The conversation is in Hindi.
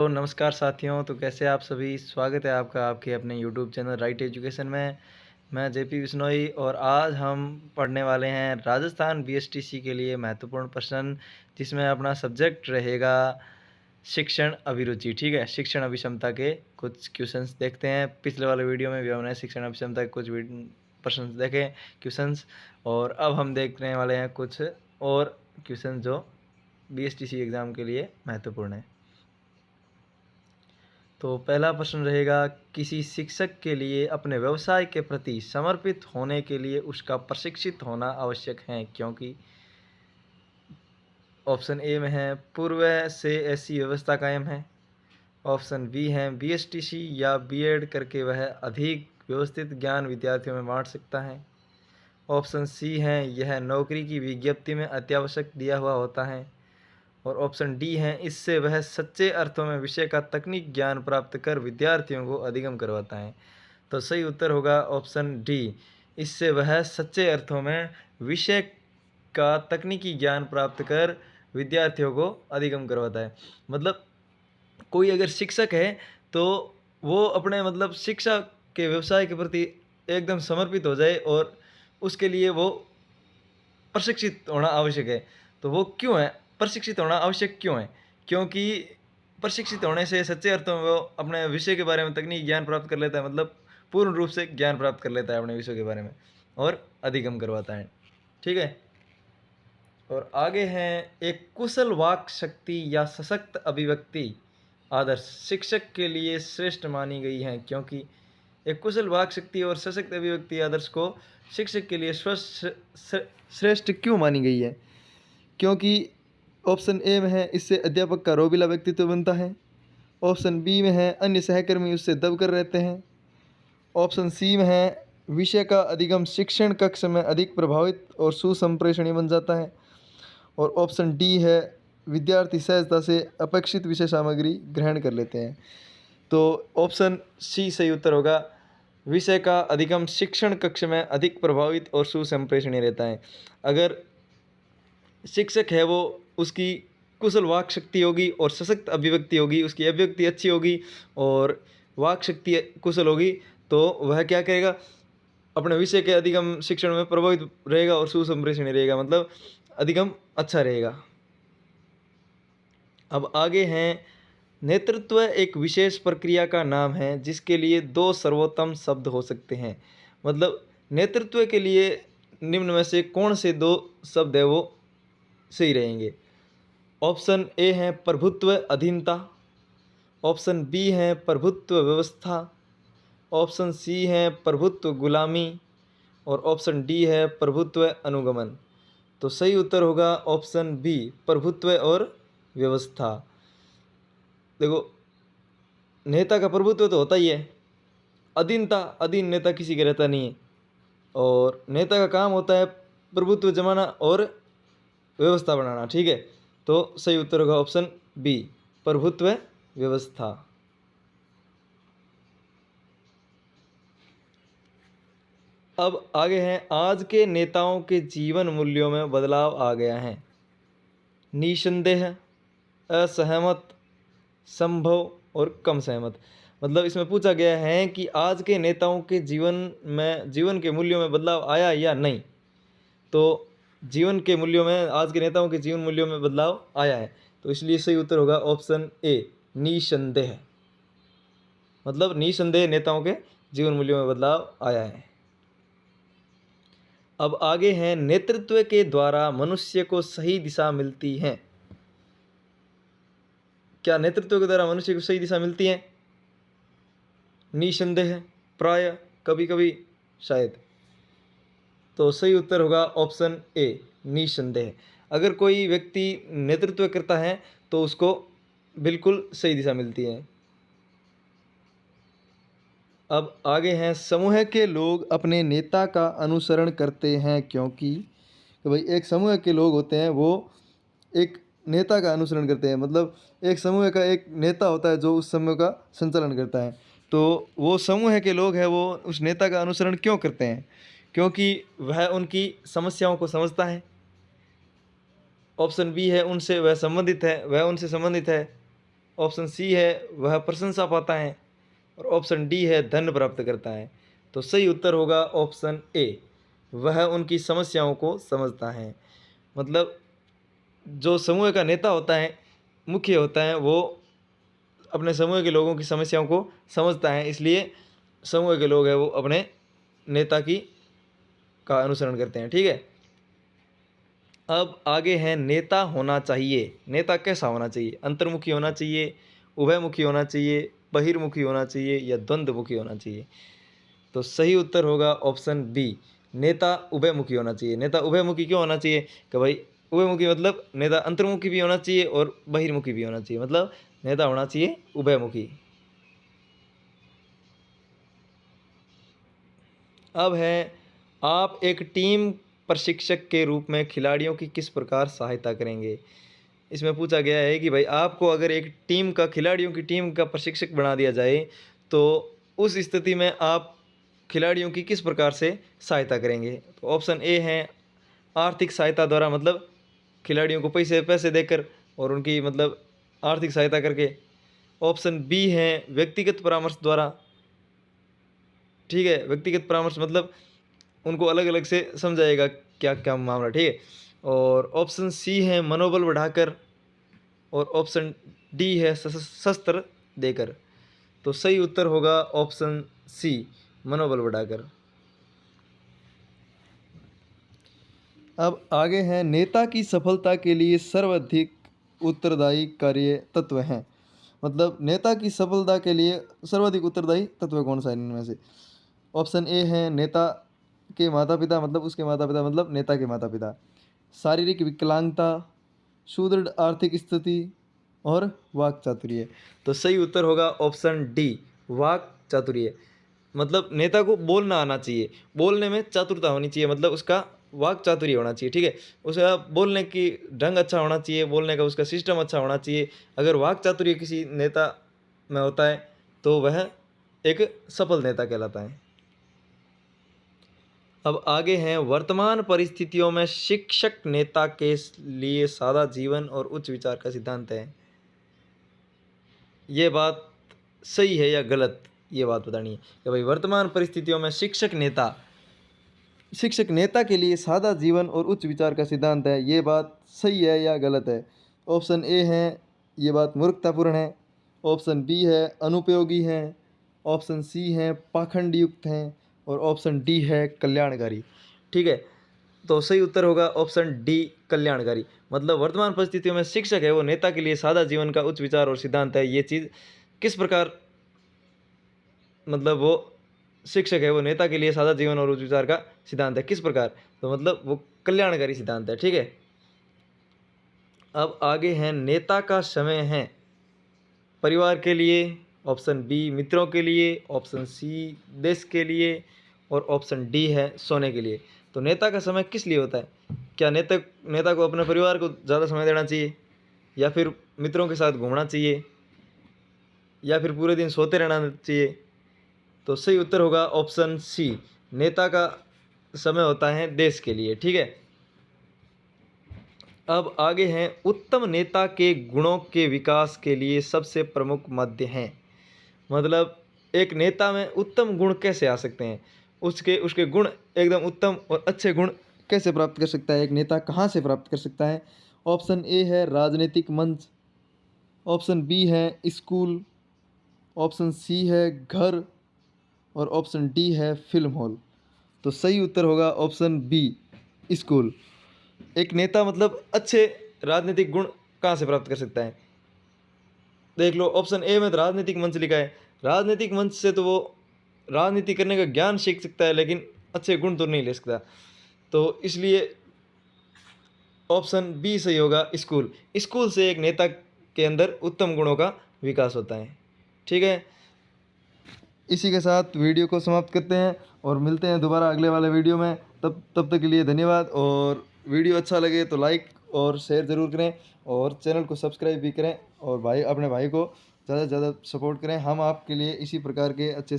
तो नमस्कार साथियों, तो कैसे आप सभी? स्वागत है आपका आपके अपने यूट्यूब चैनल राइट एजुकेशन में। मैं जेपी बिश्नोई और आज हम पढ़ने वाले हैं राजस्थान बीएसटीसी के लिए महत्वपूर्ण प्रश्न, जिसमें अपना सब्जेक्ट रहेगा शिक्षण अभिरुचि। ठीक है, शिक्षण अभिक्षमता के कुछ क्वेश्चंस देखते हैं। पिछले वाले वीडियो में भी हमने शिक्षण अभिक्षमता के कुछ प्रश्न देखे क्वेश्चंस, और अब हम देखने वाले हैं कुछ और क्वेश्चन जो बीएसटीसी एग्ज़ाम के लिए महत्वपूर्ण है। तो पहला प्रश्न रहेगा, किसी शिक्षक के लिए अपने व्यवसाय के प्रति समर्पित होने के लिए उसका प्रशिक्षित होना आवश्यक है, क्योंकि ऑप्शन ए में है पूर्व से ऐसी व्यवस्था कायम है। ऑप्शन बी है बीएसटीसी या बीएड करके वह अधिक व्यवस्थित ज्ञान विद्यार्थियों में बांट सकता है। ऑप्शन सी है यह नौकरी की विज्ञप्ति में अत्यावश्यक दिया हुआ होता है। और ऑप्शन डी है इससे वह सच्चे अर्थों में विषय का तकनीक ज्ञान प्राप्त कर विद्यार्थियों को अधिगम करवाता है। तो सही उत्तर होगा ऑप्शन डी, इससे वह सच्चे अर्थों में विषय का तकनीकी ज्ञान प्राप्त कर विद्यार्थियों को अधिगम करवाता है। मतलब कोई अगर शिक्षक है तो वो अपने शिक्षा के व्यवसाय के प्रति एकदम समर्पित हो जाए, और उसके लिए वो प्रशिक्षित होना आवश्यक है। तो वो क्यों है? प्रशिक्षित होना आवश्यक क्यों है? क्योंकि प्रशिक्षित होने से सच्चे अर्थों में वो अपने विषय के बारे में तकनीकी ज्ञान प्राप्त कर लेता है, पूर्ण रूप से ज्ञान प्राप्त कर लेता है अपने विषय के बारे में और अधिगम करवाता है। ठीक है? और आगे हैं, एक कुशल वाक शक्ति या सशक्त अभिव्यक्ति आदर्श शिक्षक के लिए श्रेष्ठ मानी गई है, क्योंकि एक कुशल वाक शक्ति और सशक्त अभिव्यक्ति आदर्श को शिक्षक के लिए श्रेष्ठ क्यों मानी गई है? क्योंकि ऑप्शन ए में है इससे अध्यापक का रोबिला व्यक्तित्व बनता है। ऑप्शन बी में है अन्य सहकर्मी उससे दबकर रहते हैं। ऑप्शन सी में है विषय का अधिगम शिक्षण कक्ष में अधिक प्रभावित और सुसंप्रेषणीय बन जाता है। और ऑप्शन डी है विद्यार्थी सहजता से अपेक्षित विषय सामग्री ग्रहण कर लेते हैं। तो ऑप्शन सी सही उत्तर होगा, विषय का अधिगम शिक्षण कक्ष में अधिक प्रभावित और सुसंप्रेषणीय रहता है। अगर शिक्षक है वो उसकी कुशल वाक शक्ति होगी और सशक्त अभिव्यक्ति होगी, उसकी अभिव्यक्ति अच्छी होगी और वाक शक्ति कुशल होगी, तो वह क्या करेगा, अपने विषय के अधिगम शिक्षण में प्रभावित रहेगा और सुसंप्रेषणीय रहेगा, अधिगम अच्छा रहेगा। अब आगे हैं, नेतृत्व एक विशेष प्रक्रिया का नाम है जिसके लिए दो सर्वोत्तम शब्द हो सकते हैं। नेतृत्व के लिए निम्न में से कौन से दो शब्द है वो सही रहेंगे? ऑप्शन ए है प्रभुत्व अधीनता। ऑप्शन बी है प्रभुत्व व्यवस्था। ऑप्शन सी है प्रभुत्व गुलामी। और ऑप्शन डी है प्रभुत्व अनुगमन। तो सही उत्तर होगा ऑप्शन बी, प्रभुत्व और व्यवस्था। देखो, नेता का प्रभुत्व तो होता ही है, अधीन नेता किसी के रहता नहीं है, और नेता का काम होता है प्रभुत्व जमाना और व्यवस्था बनाना। ठीक है, तो सही उत्तर होगा ऑप्शन बी, प्रभुत्व व्यवस्था। अब आगे हैं, आज के नेताओं के जीवन मूल्यों में बदलाव आ गया है। निसंदेह, असहमत, संभव और कम सहमत। इसमें पूछा गया है कि आज के नेताओं के जीवन के मूल्यों में बदलाव आया या नहीं। तो जीवन के मूल्यों में, आज के नेताओं के जीवन मूल्यों में बदलाव आया है, तो इसलिए सही उत्तर होगा ऑप्शन ए, निसंदेह। निसंदेह नेताओं के जीवन मूल्यों में बदलाव आया है। अब आगे हैं, नेतृत्व के द्वारा मनुष्य को सही दिशा मिलती है। क्या नेतृत्व के द्वारा मनुष्य को सही दिशा मिलती है? निसंदेह, प्राय, कभी कभी, शायद। तो सही उत्तर होगा ऑप्शन ए, निसंदेह। अगर कोई व्यक्ति नेतृत्व करता है तो उसको बिल्कुल सही दिशा मिलती है। अब आगे हैं, समूह के लोग अपने नेता का अनुसरण करते हैं क्योंकि, तो भाई एक समूह के लोग होते हैं वो एक नेता का अनुसरण करते हैं। एक समूह का एक नेता होता है जो उस समूह का संचालन करता है। तो वो समूह के लोग हैं वो उस नेता का अनुसरण क्यों करते हैं? क्योंकि वह उनकी समस्याओं को समझता है। ऑप्शन बी है, वह उनसे संबंधित है। ऑप्शन सी है वह प्रशंसा पाता है, और ऑप्शन डी है धन प्राप्त करता है। तो सही उत्तर होगा ऑप्शन ए, वह उनकी समस्याओं को समझता है। मतलब जो समूह का नेता होता है, मुख्य होता है, वो अपने समूह के लोगों की समस्याओं को समझता है, इसलिए समूह के लोग हैं वो अपने नेता की का अनुसरण करते हैं। ठीक है, अब आगे है नेता होना चाहिए। नेता कैसा होना चाहिए? अंतर्मुखी होना चाहिए, उभयमुखी होना चाहिए, बहिर्मुखी होना चाहिए या द्वंद्वमुखी होना चाहिए? तो सही उत्तर होगा ऑप्शन बी, नेता उभयमुखी होना चाहिए। नेता उभयमुखी क्यों होना चाहिए? कि भाई उभयमुखी मतलब नेता अंतर्मुखी भी होना चाहिए और बहिर्मुखी भी होना चाहिए, मतलब नेता होना चाहिए उभयमुखी। अब है, आप एक टीम प्रशिक्षक के रूप में खिलाड़ियों की किस प्रकार सहायता करेंगे? इसमें पूछा गया है कि भाई आपको अगर एक टीम का, खिलाड़ियों की टीम का प्रशिक्षक बना दिया जाए तो उस स्थिति में आप खिलाड़ियों की किस प्रकार से सहायता करेंगे? तो ऑप्शन ए है आर्थिक सहायता द्वारा, मतलब खिलाड़ियों को पैसे पैसे देकर और उनकी मतलब आर्थिक सहायता करके। ऑप्शन बी है व्यक्तिगत परामर्श द्वारा। ठीक है, व्यक्तिगत परामर्श मतलब उनको अलग अलग से समझाएगा क्या क्या मामला। ठीक है, और ऑप्शन सी है मनोबल बढ़ाकर, और ऑप्शन डी है शस्त्र देकर। तो सही उत्तर होगा ऑप्शन सी, मनोबल बढ़ाकर। अब आगे है, नेता की सफलता के लिए सर्वाधिक उत्तरदायी कार्य तत्व हैं। मतलब नेता की सफलता के लिए सर्वाधिक उत्तरदायी तत्व कौन सा है इनमें से? ऑप्शन ए है नेता के माता पिता, मतलब उसके माता पिता मतलब नेता के माता पिता, शारीरिक विकलांगता, सुदृढ़ आर्थिक स्थिति और वाक चातुर्य। तो सही उत्तर होगा ऑप्शन डी, वाक चातुर्य। मतलब नेता को बोलना आना चाहिए, बोलने में चातुरता होनी चाहिए, मतलब उसका वाक चातुर्य होना चाहिए। ठीक है, उसका बोलने की ढंग अच्छा होना चाहिए, बोलने का उसका सिस्टम अच्छा होना चाहिए। अगर वाक चातुर्य किसी नेता में होता है तो वह एक सफल नेता कहलाता है। अब आगे हैं, वर्तमान परिस्थितियों में शिक्षक नेता के लिए सादा जीवन और उच्च विचार का सिद्धांत है। ये बात सही है या गलत, ये बात बतानी है कि भाई वर्तमान परिस्थितियों में शिक्षक नेता के लिए सादा जीवन और उच्च विचार का सिद्धांत है, ये बात सही है या गलत है? ऑप्शन ए है ये बात मूर्खतापूर्ण है, ऑप्शन बी है अनुपयोगी है, ऑप्शन सी है पाखंड युक्त है, और ऑप्शन डी है कल्याणकारी। ठीक है, तो सही उत्तर होगा ऑप्शन डी, कल्याणकारी। मतलब वर्तमान परिस्थितियों में शिक्षक है वो नेता के लिए सादा जीवन का उच्च विचार और सिद्धांत है। ये चीज़ किस प्रकार, मतलब वो शिक्षक है वो नेता के लिए सादा जीवन और उच्च विचार का सिद्धांत है, किस प्रकार? तो मतलब वो कल्याणकारी सिद्धांत है। ठीक है, अब आगे हैं, नेता का समय है परिवार के लिए, ऑप्शन बी मित्रों के लिए, ऑप्शन सी देश के लिए, और ऑप्शन डी है सोने के लिए। तो नेता का समय किस लिए होता है? क्या नेता को अपने परिवार को ज़्यादा समय देना चाहिए, या फिर मित्रों के साथ घूमना चाहिए, या फिर पूरे दिन सोते रहना चाहिए? तो सही उत्तर होगा ऑप्शन सी, नेता का समय होता है देश के लिए। ठीक है, अब आगे हैं, उत्तम नेता के गुणों के विकास के लिए सबसे प्रमुख माध्य हैं। मतलब एक नेता में उत्तम गुण कैसे आ सकते हैं, उसके उसके गुण एकदम उत्तम और अच्छे गुण कैसे प्राप्त कर सकता है एक नेता, कहाँ से प्राप्त कर सकता है? ऑप्शन ए है राजनीतिक मंच, ऑप्शन बी है स्कूल, ऑप्शन सी है घर, और ऑप्शन डी है फिल्म हॉल। तो सही उत्तर होगा ऑप्शन बी, स्कूल। एक नेता मतलब अच्छे राजनीतिक गुण कहाँ से प्राप्त कर सकता है? देख लो, ऑप्शन ए में तो राजनीतिक मंच लिखा है, राजनीतिक मंच से तो वो राजनीति करने का ज्ञान सीख सकता है लेकिन अच्छे गुण तो नहीं ले सकता। तो इसलिए ऑप्शन बी सही होगा, स्कूल। स्कूल से एक नेता के अंदर उत्तम गुणों का विकास होता है। ठीक है, इसी के साथ वीडियो को समाप्त करते हैं और मिलते हैं दोबारा अगले वाले वीडियो में। तब तक के लिए धन्यवाद, और वीडियो अच्छा लगे तो लाइक और शेयर ज़रूर करें, और चैनल को सब्सक्राइब भी करें, और अपने भाई को ज़्यादा से ज़्यादा सपोर्ट करें। हम आपके लिए इसी प्रकार के अच्छे